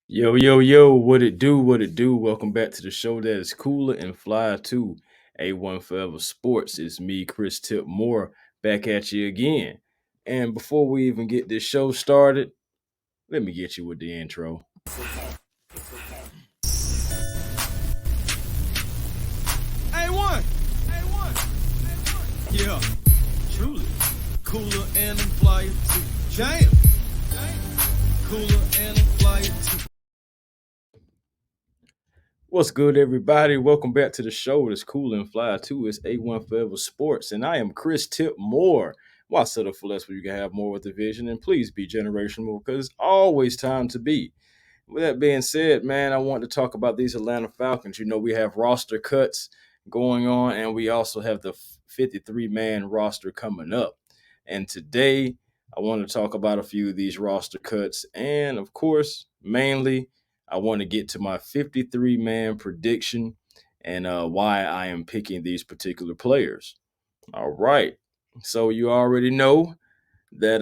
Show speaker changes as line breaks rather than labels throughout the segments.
Yo, yo, yo, what it do? What it do? Welcome back to the show that is cooler and flyer too. A1 Forever Sports. It's me, Chris Tip Moore, back at you again. And before we even get this show started, let me get you with the intro.
A1. A1. Yeah, truly. Cooler and I'm flyer too. Jam. Cooler and I'm flyer too.
What's good, everybody? Welcome back to the show. It's cool and fly too. It's A1 Forever Sports, and I am Chris Tip Moore. Why settle for less when you can have more with the vision? And please be generational because it's always time to be. With that being said, man, I want to talk about these Atlanta Falcons. You know, we have roster cuts going on, and we also have the 53-man roster coming up. And today, I want to talk about a few of these roster cuts. And of course, mainly, I want to get to my 53-man prediction and why I am picking these particular players. All right. So you already know that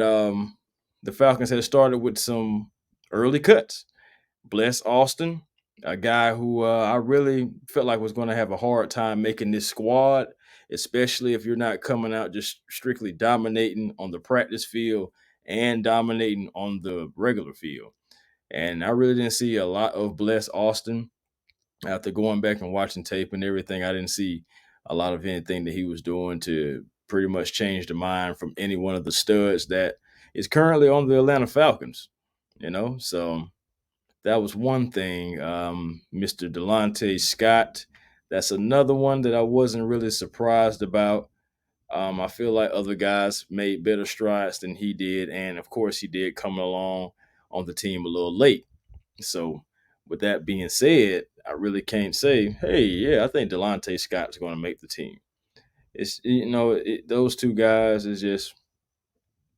the Falcons had started with some early cuts. Bless Austin, a guy who I really felt like was going to have a hard time making this squad, especially if you're not coming out just strictly dominating on the practice field and dominating on the regular field. And I really didn't see a lot of Bless Austin after going back and watching tape and everything. I didn't see a lot of anything that he was doing to pretty much change the mind from any one of the studs that is currently on the Atlanta Falcons. So that was one thing. Mr. Delonte Scott, that's another one that I wasn't really surprised about. I feel like other guys made better strides than he did, and of course, he did come along on the team a little late. So, with that being said, I really can't say, hey, yeah, I think Delonte Scott's going to make the team. Those two guys is just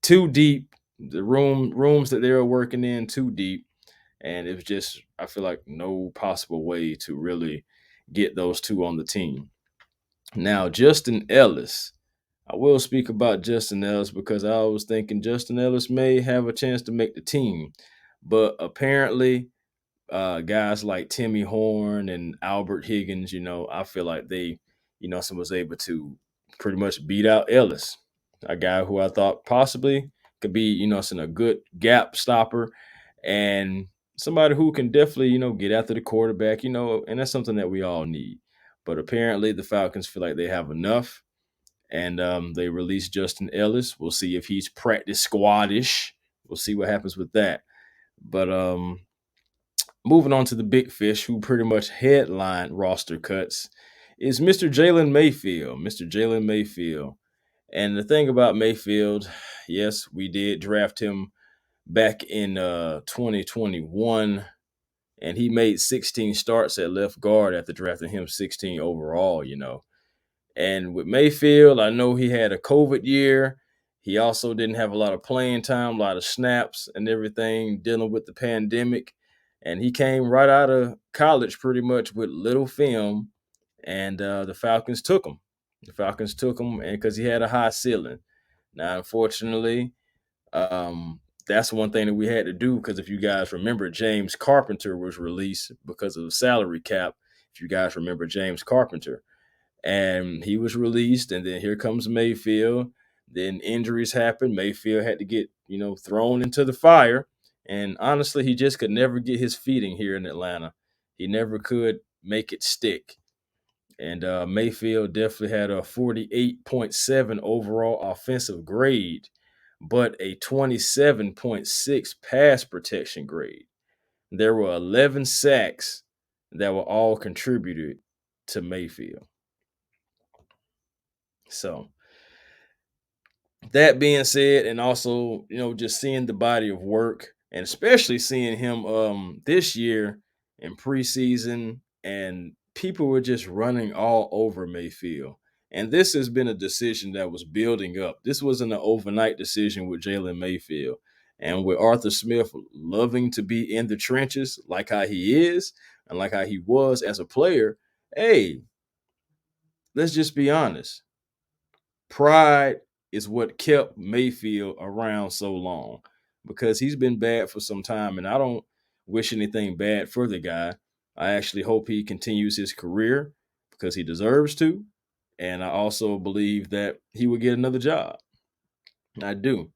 too deep. The rooms that they were working in too deep, and it was just I feel like no possible way to really get those two on the team. Now, Justin Ellis. I will speak about Justin Ellis because I was thinking Justin Ellis may have a chance to make the team, but apparently, guys like Timmy Horn and Albert Higgins, I feel like they, was able to pretty much beat out Ellis, a guy who I thought possibly could be, a good gap stopper and somebody who can definitely, get after the quarterback, and that's something that we all need. But apparently, the Falcons feel like they have enough, and they released Justin Ellis. We'll see if he's practice squadish. We'll see what happens with that. But moving on to the big fish, who pretty much headlined roster cuts, is Mr. Jalen Mayfield. Mr. Jalen Mayfield. And the thing about Mayfield, yes, we did draft him back in 2021, and he made 16 starts at left guard after drafting him 16 overall. And with Mayfield, I know he had a COVID year. He also didn't have a lot of playing time, a lot of snaps and everything, dealing with the pandemic. And he came right out of college pretty much with little film, and the Falcons took him. The Falcons took him, and because he had a high ceiling. Now, unfortunately, that's one thing that we had to do because if you guys remember, James Carpenter was released because of the salary cap. If you guys remember James Carpenter, and he was released, and then here comes Mayfield. Then injuries happened. Mayfield had to get thrown into the fire, and honestly, he just could never get his feet in here in Atlanta. He never could make it stick. And Mayfield definitely had a 48.7 overall offensive grade, but a 27.6 pass protection grade. There were 11 sacks that were all contributed to Mayfield. So that being said, and also, just seeing the body of work and especially seeing him this year in preseason, and people were just running all over Mayfield. And this has been a decision that was building up. This wasn't an overnight decision with Jalen Mayfield. And with Arthur Smith loving to be in the trenches like how he is and like how he was as a player, hey, let's just be honest. Pride is what kept Mayfield around so long because he's been bad for some time. And I don't wish anything bad for the guy. I actually hope he continues his career because he deserves to. And I also believe that he will get another job. I do.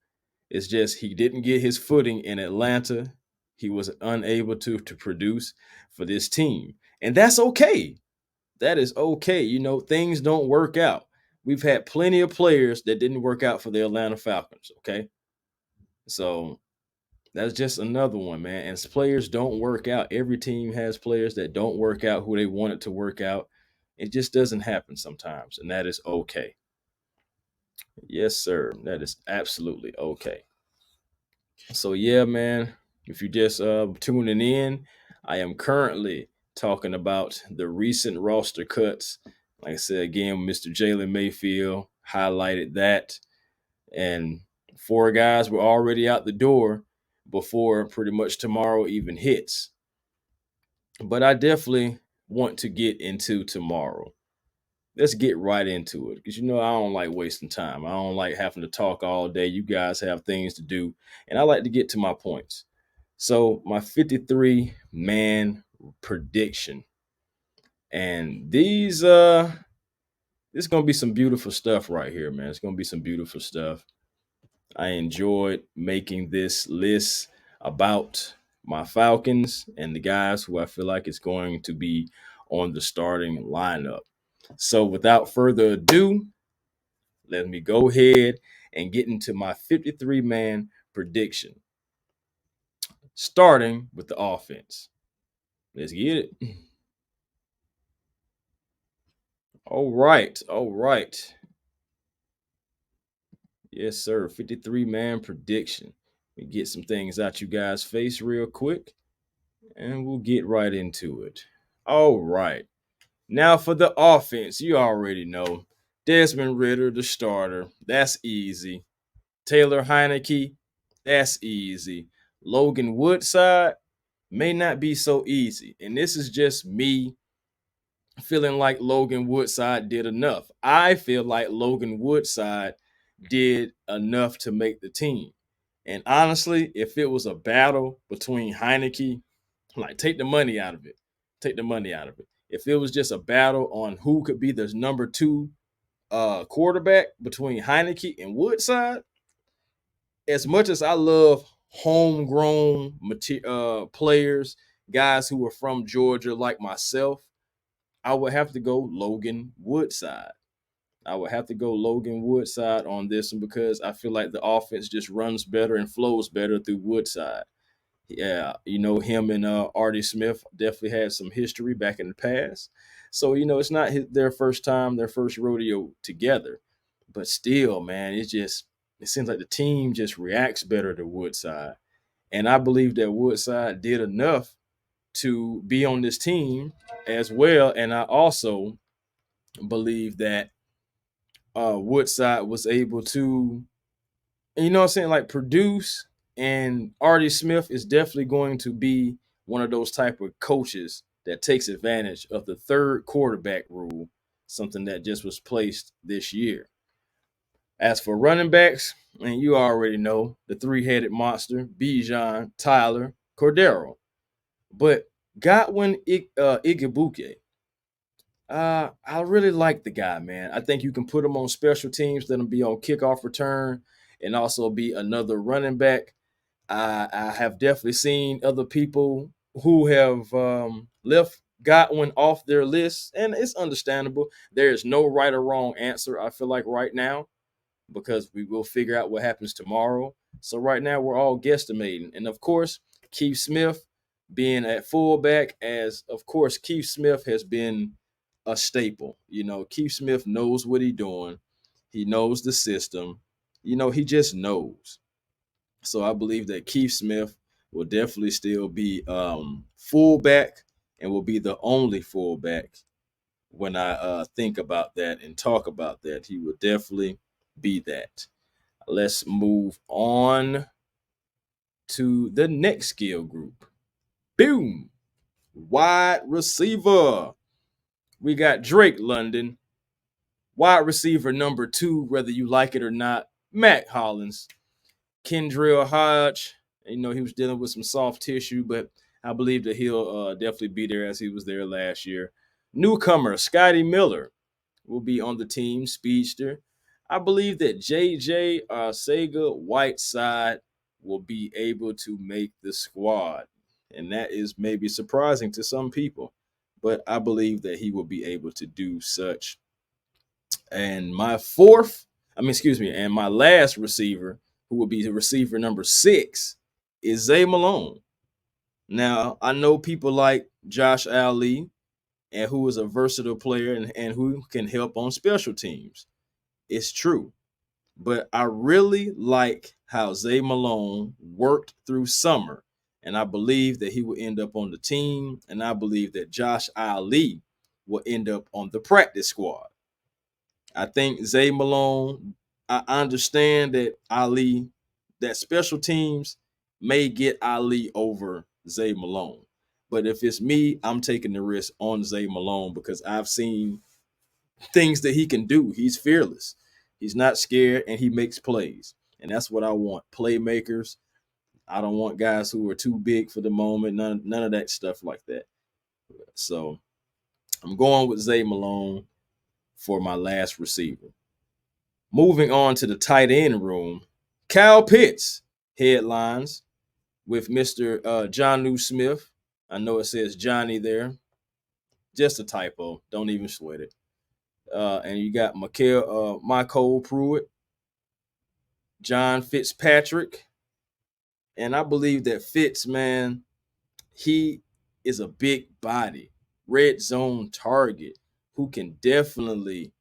It's just he didn't get his footing in Atlanta. He was unable to produce for this team. And that's okay. That is okay. Things don't work out. We've had plenty of players that didn't work out for the Atlanta Falcons. Okay. So that's just another one, man. And players don't work out. Every team has players that don't work out who they want it to work out. It just doesn't happen sometimes. And that is okay. Yes, sir. That is absolutely okay. So yeah, man. If you're just tuning in, I am currently talking about the recent roster cuts. Like I said again, Mr. Jalen Mayfield highlighted that, and four guys were already out the door before pretty much tomorrow even hits. But I definitely want to get into tomorrow. Let's get right into it because I don't like wasting time. I don't like having to talk all day. You guys have things to do, and I like to get to my points. So my 53 man prediction, and this is gonna be some beautiful stuff right here, man. It's gonna be some beautiful stuff. I enjoyed making this list about my Falcons and the guys who I feel like is going to be on the starting lineup. So without further ado, let me go ahead and get into my 53 man prediction, starting with the offense. Let's get it. All right. All right. Yes, sir. 53 man prediction. We get some things out you guys' face real quick, and we'll get right into it. All right. Now for the offense, you already know. Desmond Ritter, the starter. That's easy. Taylor Heineke, that's easy. Logan Woodside may not be so easy. And this is just me feeling like Logan Woodside did enough. I feel like Logan Woodside did enough to make the team. And honestly, if it was a battle between Heineke, like take the money out of it. Take the money out of it. If it was just a battle on who could be the number two quarterback between Heineke and Woodside, as much as I love homegrown players, guys who are from Georgia like myself, I would have to go Logan Woodside. I would have to go Logan Woodside on this one because I feel like the offense just runs better and flows better through Woodside. Yeah, him and Artie Smith definitely had some history back in the past. So, it's not their first time, their first rodeo together. But still, man, it seems like the team just reacts better to Woodside. And I believe that Woodside did enough to be on this team as well. And I also believe that Woodside was able to, what I'm saying, like produce. And Artie Smith is definitely going to be one of those type of coaches that takes advantage of the third quarterback rule, something that just was placed this year. As for running backs, and you already know the three-headed monster, Bijan, Tyler, Cordero. But Godwin Igabuke, I really like the guy, man. I think you can put him on special teams, let him be on kickoff return, and also be another running back. I have definitely seen other people who have left Godwin off their list, and it's understandable. There is no right or wrong answer, I feel like, right now, because we will figure out what happens tomorrow. So right now we're all guesstimating. And of course, Keith Smith being at fullback, as of course Keith Smith has been a staple. Keith Smith knows what he's doing. He knows the system. He just knows. So I believe that Keith Smith will definitely still be fullback and will be the only fullback when I think about that and talk about that. He will definitely be that. Let's move on to the next skill group. Boom. Wide receiver. We got Drake London. Wide receiver number 2, whether you like it or not, Matt Hollins. Kendrill Hodge. He was dealing with some soft tissue, but I believe that he'll definitely be there as he was there last year. Newcomer Scotty Miller will be on the team, speedster. I believe that JJ Sega Whiteside will be able to make the squad. And that is maybe surprising to some people, but I believe that he will be able to do such. And and my last receiver, who will be the receiver number 6, is Zay Malone. Now, I know people like Josh Ali, and who is a versatile player and who can help on special teams. It's true. But I really like how Zay Malone worked through summer. And I believe that he will end up on the team. And I believe that Josh Ali will end up on the practice squad. I think Zay Malone, I understand that special teams may get Ali over Zay Malone. But if it's me, I'm taking the risk on Zay Malone because I've seen things that he can do. He's fearless. He's not scared and he makes plays. And that's what I want. Playmakers. I don't want guys who are too big for the moment. None of that stuff like that. So I'm going with Zay Malone for my last receiver. Moving on to the tight end room, Kyle Pitts headlines with Mr. Jonnu Smith. I know it says Johnny there. Just a typo. Don't even sweat it. And you got Michael Pruitt, John Fitzpatrick. And I believe that Fitz, man, he is a big body, red zone target who can definitely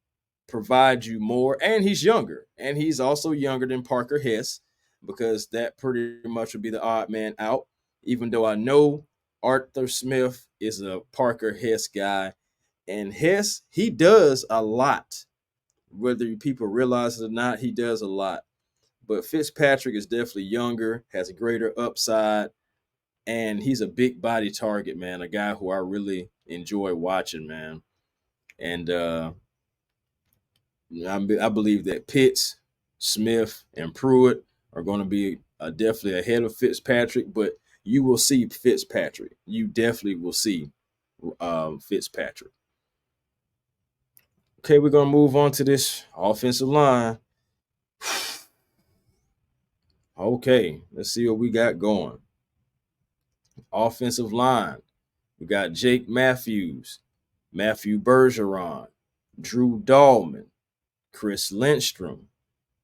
provide you more. And he's younger. And he's also younger than Parker Hess because that pretty much would be the odd man out. Even though I know Arthur Smith is a Parker Hess guy. And Hess, he does a lot. Whether people realize it or not, he does a lot. But Fitzpatrick is definitely younger, has a greater upside, and he's a big body target, man. A guy who I really enjoy watching, man. And I believe that Pitts, Smith, and Pruitt are going to be definitely ahead of Fitzpatrick, but you will see Fitzpatrick. You definitely will see Fitzpatrick. Okay, we're going to move on to this offensive line. Okay, let's see what we got going. Offensive line. We got Jake Matthews, Matthew Bergeron, Drew Dahlman, Chris Lindstrom,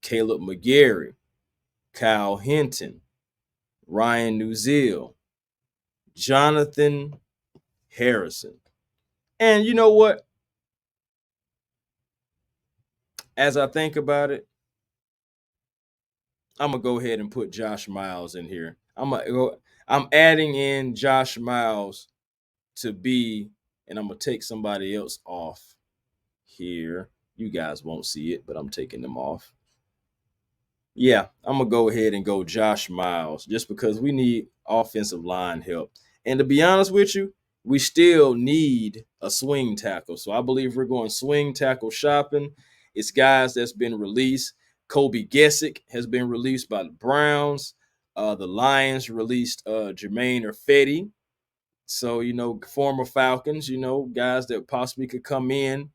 Caleb McGarry, Kyle Hinton, Ryan Nuzil, Jonathan Harrison. And you know what? As I think about it, I'm gonna go ahead and put Josh Miles in here. I'm adding in Josh Miles to be, and I'm gonna take somebody else off here. You guys won't see it, but I'm taking them off. Yeah, I'm gonna go ahead and go Josh Miles just because we need offensive line help. And to be honest with you, we still need a swing tackle. So I believe we're going swing tackle shopping. It's guys that's been released. Kobe Gesick has been released by the Browns. The Lions released Jermaine Irfetti. So, former Falcons, guys that possibly could come in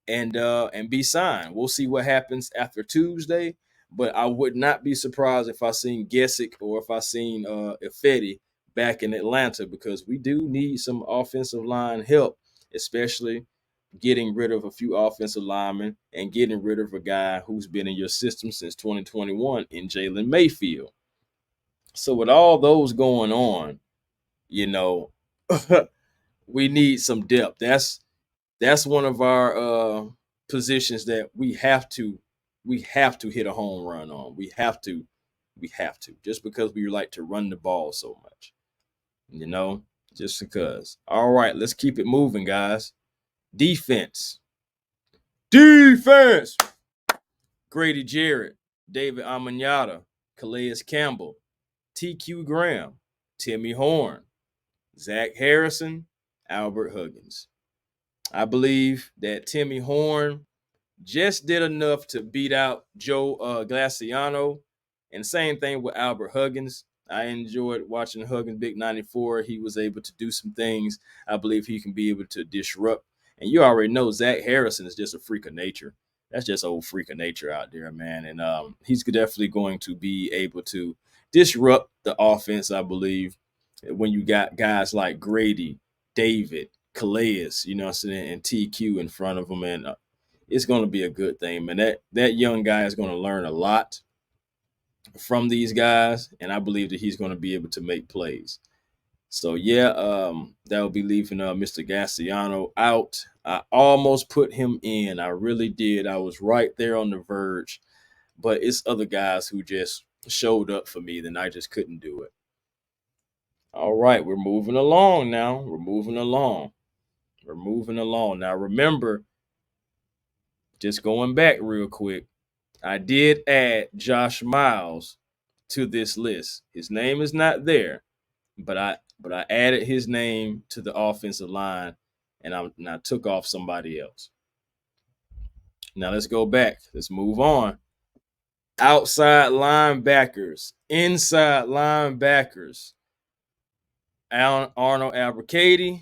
and be signed. We'll see what happens after Tuesday, but I would not be surprised if I seen Gesick or if I seen Ifedi back in Atlanta because we do need some offensive line help, especially getting rid of a few offensive linemen and getting rid of a guy who's been in your system since 2021 in Jalen Mayfield. So with all those going on, you know, we need some depth. That's one of our positions that we have to hit a home run on. We have to just because we like to run the ball so much, you know, just because. All right, let's keep it moving, guys. Defense. Defense. Grady Jarrett, David Amanyata, Calais Campbell, TQ Graham, Timmy Horn, Zach Harrison, Albert Huggins. I believe that Timmy Horn just did enough to beat out Joe Glaciano. And same thing with Albert Huggins. I enjoyed watching Huggins Big 94. He was able to do some things. I believe he can be able to disrupt. And you already know Zach Harrison is just a freak of nature. That's just old freak of nature out there, man. And he's definitely going to be able to disrupt the offense, I believe, when you got guys like Grady, David, Calais, you know what I'm saying, and TQ in front of him. And it's going to be a good thing, man. That young guy is going to learn a lot from these guys, and I believe that he's going to be able to make plays. So yeah, that will be leaving Mr. Gastiano out. I almost put him in. I really did. I was right there on the verge, but it's other guys who just showed up for me, then I just couldn't do it. All right, we're moving along now. We're moving along. We're moving along. Now remember, just going back real quick, I did add Josh Miles to this list. His name is not there, but I added his name to the offensive line, and I took off somebody else. Now let's go back. Let's move on. Outside linebackers, inside linebackers. Arnold Abracady,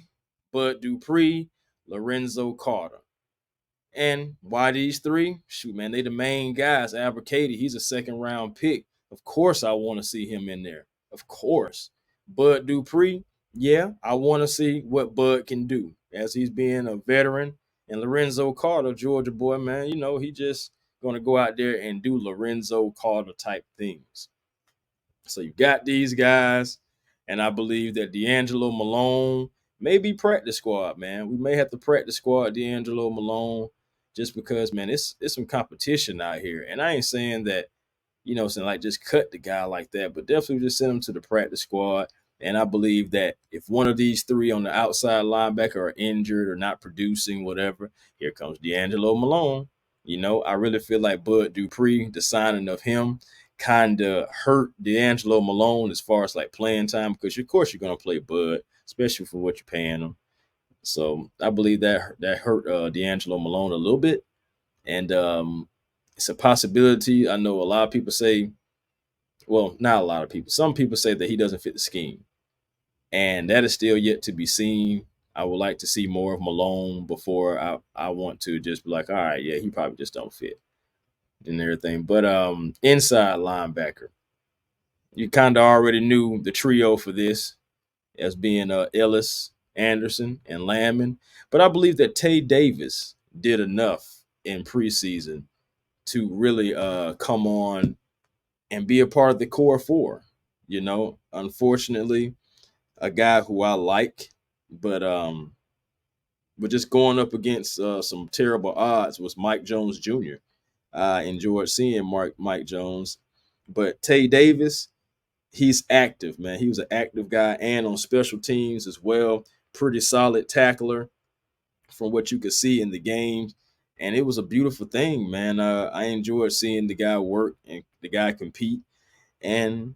Bud Dupree, Lorenzo Carter. And why these three? Shoot, man, they the main guys. Abracady, he's a second round pick. Of course, I want to see him in there. Of course. Bud Dupree, yeah, I want to see what Bud can do as he's being a veteran. And Lorenzo Carter, Georgia boy, man, you know, he just going to go out there and do Lorenzo Carter type things. So you got these guys, and I believe that D'Angelo Malone may be practice squad, man. We may have to practice squad D'Angelo Malone just because, man, it's some competition out here. And I ain't saying that, you know, saying like just cut the guy like that, but definitely just send him to the practice squad. And I believe that if one of these three on the outside linebacker are injured or not producing, whatever, here comes D'Angelo Malone. You know, I really feel like Bud Dupree, the signing of him, kind of hurt D'Angelo Malone as far as like playing time because of course you're gonna play Bud, especially for what you're paying him. So I believe that hurt D'Angelo Malone a little bit, and it's a possibility. I know a lot of people say, well, not a lot of people. Some people say that he doesn't fit the scheme, and that is still yet to be seen. I would like to see more of Malone before I want to just be like, all right, yeah, he probably just don't fit and everything. But inside linebacker, you kind of already knew the trio for this as being Ellis, Anderson, and Landman. But I believe that Tay Davis did enough in preseason to really come on and be a part of the core four. You know, unfortunately, a guy who I like, but just going up against some terrible odds was Mike Jones Jr. I enjoyed seeing Mike Jones, but Tay Davis, he's active, man. He was an active guy and on special teams as well. Pretty solid tackler from what you could see in the games. And it was a beautiful thing, man. I enjoyed seeing the guy work and the guy compete. And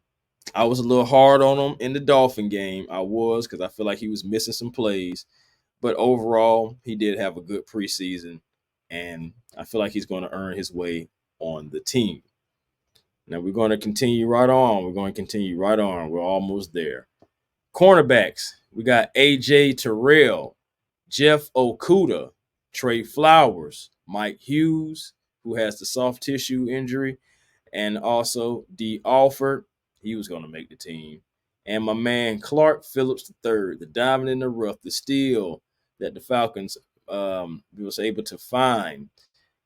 I was a little hard on him in the Dolphin game. I was because I feel like he was missing some plays. But overall, he did have a good preseason. And I feel like he's going to earn his way on the team. Now we're going to continue right on. We're going to continue right on. We're almost there. Cornerbacks. We got AJ Terrell, Jeff Okuda, Trey Flowers, Mike Hughes, who has the soft tissue injury, and also D. Alford. He was going to make the team. And my man Clark Phillips III, the diamond in the rough, the steel that the Falcons was able to find.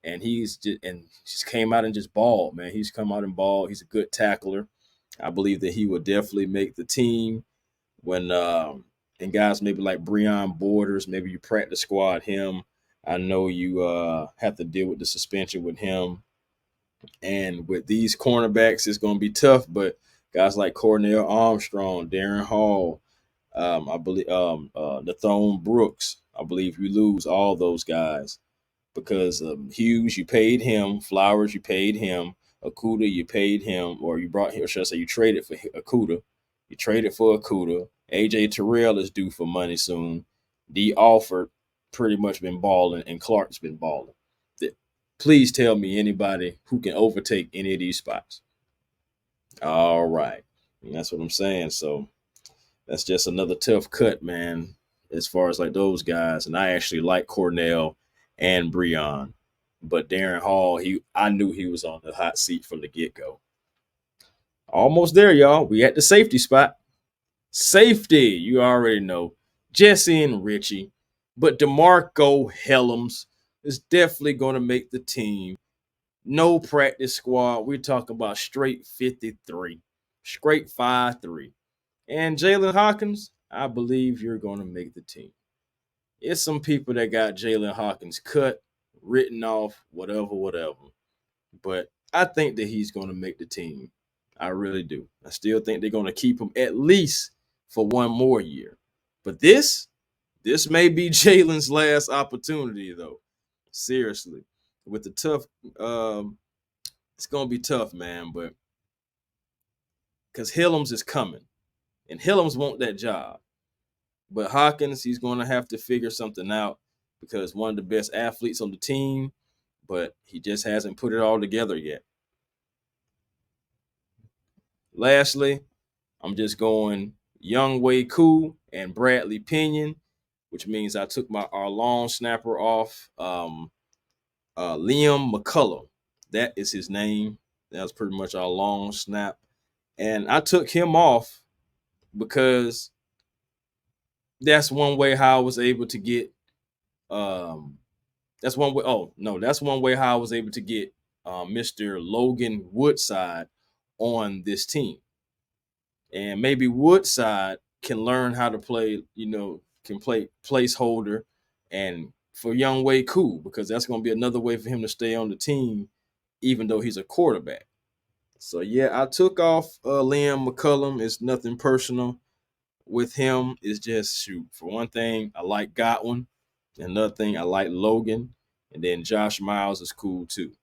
And just came out and just balled, man. He's come out and balled. He's a good tackler. I believe that he will definitely make the team when and guys maybe like Breon Borders, maybe you practice squad him. I know you have to deal with the suspension with him. And with these cornerbacks, it's going to be tough. But guys like Cornell Armstrong, Darren Hall, I believe Nathone Brooks, I believe you lose all those guys because Hughes, you paid him. Flowers, you paid him. Okuda, you paid him, or you brought him, or should I say you traded for Okuda. You traded for Okuda. AJ Terrell is due for money soon. D. Alford pretty much been balling, and Clark's been balling. Please tell me anybody who can overtake any of these spots. All right. And that's what I'm saying. So that's just another tough cut, man, as far as like those guys. And I actually like Cornell and Breon. But Darren Hall, I knew he was on the hot seat from the get-go. Almost there, y'all. We at the safety spot. Safety, you already know. Jesse and Richie. But DeMarco Helms is definitely going to make the team. No practice squad. We're talking about straight 53. Straight 5-3. And Jalen Hawkins, I believe you're going to make the team. It's some people that got Jalen Hawkins cut, written off, whatever, whatever. But I think that he's going to make the team. I really do. I still think they're going to keep him at least for one more year. But this may be Jalen's last opportunity, though. Seriously, with the tough, it's going to be tough, man. But because Hillams is coming, and Hillams want that job. But Hawkins, he's going to have to figure something out because one of the best athletes on the team, but he just hasn't put it all together yet. Lastly, I'm just going Young Wei Koo and Bradley Pinion, which means I took our long snapper off, Liam McCullum. That is his name. That was pretty much our long snap. And I took him off because that's one way how I was able to get that's one way. Oh no, that's one way how I was able to get Mr. Logan Woodside on this team, and maybe Woodside can learn how to play. Can play placeholder, and for Young Way Cool because that's going to be another way for him to stay on the team, even though he's a quarterback. So yeah, I took off Liam McCullum. It's nothing personal with him. It's just shoot. For one thing, I like Godwin. Another thing, I like Logan, and then Josh Miles is cool too.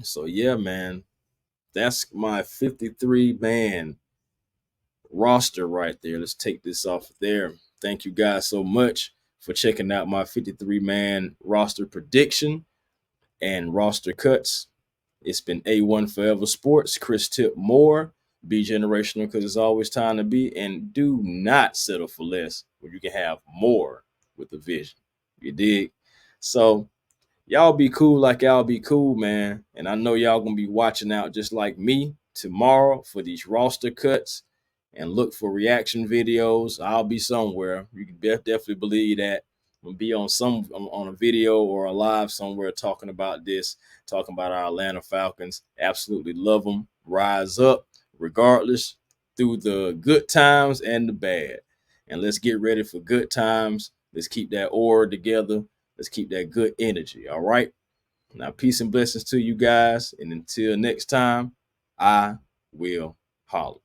So yeah, man, that's my 53 man roster right there. Let's take this off there. Thank you guys so much for checking out my 53 man roster prediction and roster cuts. It's been A1 Forever Sports. Chris Tip Moore. Be generational because it's always time to be, and do not settle for less when you can have more with a vision. You dig? So y'all be cool like y'all be cool, man. And I know y'all gonna be watching out just like me tomorrow for these roster cuts and look for reaction videos. I'll be somewhere. You can definitely believe that. We'll be on a video or a live somewhere talking about this, talking about our Atlanta Falcons. Absolutely love them. Rise up, regardless, through the good times and the bad. And let's get ready for good times. Let's keep that aura together. Let's keep that good energy. All right. Now, peace and blessings to you guys. And until next time, I will holler.